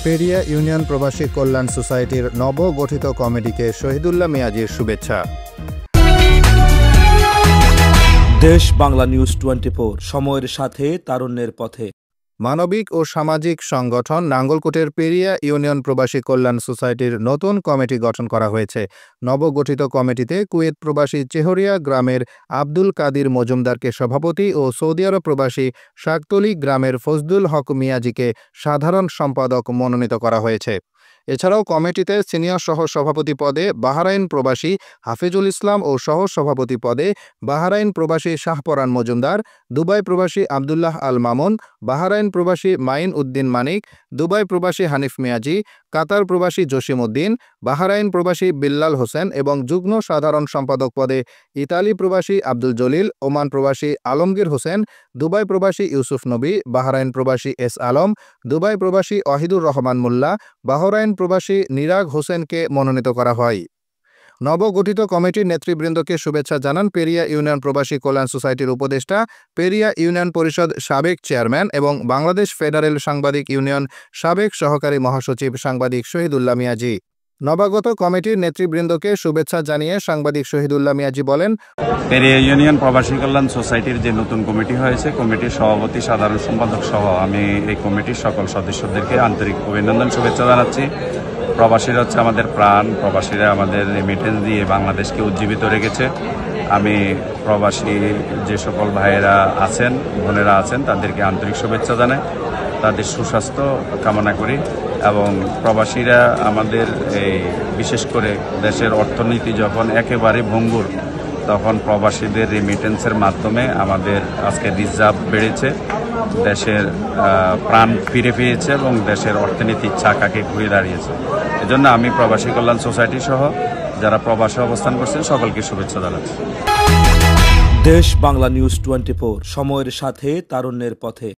Periya union প্রবাসী কল্যাণ সোসাইটির নবগঠিত কমিটিকে শহীদুল্লাহ মিয়াজির শুভেচ্ছা। দেশ বাংলা নিউজ 24, সময়ের সাথে তারুণ্যের পথে। মানবিক ও সামাজিক সংগঠন নাঙ্গলকোটের পেরিয়া ইউনিয়ন প্রবাসী কল্যাণ সোসাইটির নতুন কমিটি গঠন করা হয়েছে। নবগঠিত কমিটিতে কুয়েত প্রবাসী চেহরিয়া গ্রামের আব্দুল কাদির মজুমদারকে সভাপতি ও সৌদি আরব প্রবাসী শাকতলী গ্রামের ফজলুল হক মিয়াজিকে সাধারণ সম্পাদক মনোনীত করা হয়েছে। এছাড়াও কমিটিতে সিনিয়র সহ সভাপতি পদে বাহরাইন প্রবাসী হাফিজুল ইসলাম ও সহ সভাপতি পদে বাহরাইন প্রবাসী শাহপরান মজুমদার, দুবাই প্রবাসী আবদুল্লাহ আল মামুন, বাহরাইন প্রবাসী মাইন উদ্দিন মানিক, দুবাই প্রবাসী হানিফ মিয়াজি, কাতার প্রবাসী জসিম উদ্দিন, বাহরাইন প্রবাসী বিল্লাল হোসেন এবং যুগ্ম সাধারণ সম্পাদক পদে ইতালি প্রবাসী আব্দুল জলিল, ওমান প্রবাসী আলমগীর হোসেন, দুবাই প্রবাসী ইউসুফ নবী, বাহরাইন প্রবাসী এস আলম, দুবাই প্রবাসী ওয়াহিদুর রহমান মোল্লা, বাহরাইন প্রবাসী নিরাগ হোসেনকে মনোনীত করা হয়। নবগঠিত কমিটির নেতৃবৃন্দকে শুভেচ্ছা জানান পেরিয়া ইউনিয়ন প্রবাসী কল্যাণ সোসাইটির উপদেষ্টা, পেরিয়া ইউনিয়ন পরিষদ সাবেক চেয়ারম্যান এবং বাংলাদেশ ফেডারেল সাংবাদিক ইউনিয়ন সাবেক সহকারী মহাসচিব সাংবাদিক শহীদুল্লাহ মিয়াজি। নবাগত কমিটির নেতৃবৃন্দকে শুভেচ্ছা জানিয়ে সাংবাদিক শহীদুল্লাহ মিয়াজি বলেন, পেরিয়া ইউনিয়ন প্রবাসী কল্যাণ সোসাইটির যে নতুন কমিটি হয়েছে, কমিটির সভাপতি, সাধারণ সম্পাদক সহ আমি এই কমিটির সকল সদস্যদেরকে আন্তরিক অভিনন্দন, শুভেচ্ছা জানাচ্ছি। প্রবাসীরা হচ্ছে আমাদের প্রাণ, প্রবাসীরা আমাদের রেমিটেন্স দিয়ে বাংলাদেশকে উজ্জীবিত রেখেছে। আমি প্রবাসী যে সকল ভাইয়েরা আছেন, বোনেরা আছেন, তাদেরকে আন্তরিক শুভেচ্ছা জানাই, তাদের সুস্বাস্থ্য কামনা করি। এবং প্রবাসীরা আমাদের এই বিশেষ করে দেশের অর্থনীতি যখন একেবারে ভঙ্গুর, তখন প্রবাসীদের রেমিটেন্সের মাধ্যমে আমাদের আজকে রিজার্ভ বেড়েছে, দেশের প্রাণ ফিরে পেয়েছে এবং দেশের অর্থনীতির চাকাকে ঘুরে দাঁড়িয়েছে। এজন্য আমি প্রবাসী কল্যাণ সোসাইটি সহ যারা প্রবাসে অবস্থান করছেন সকলকে শুভেচ্ছা জানাচ্ছি। দেশ বাংলা নিউজ 24, সময়ের সাথে তারুণ্যের পথে।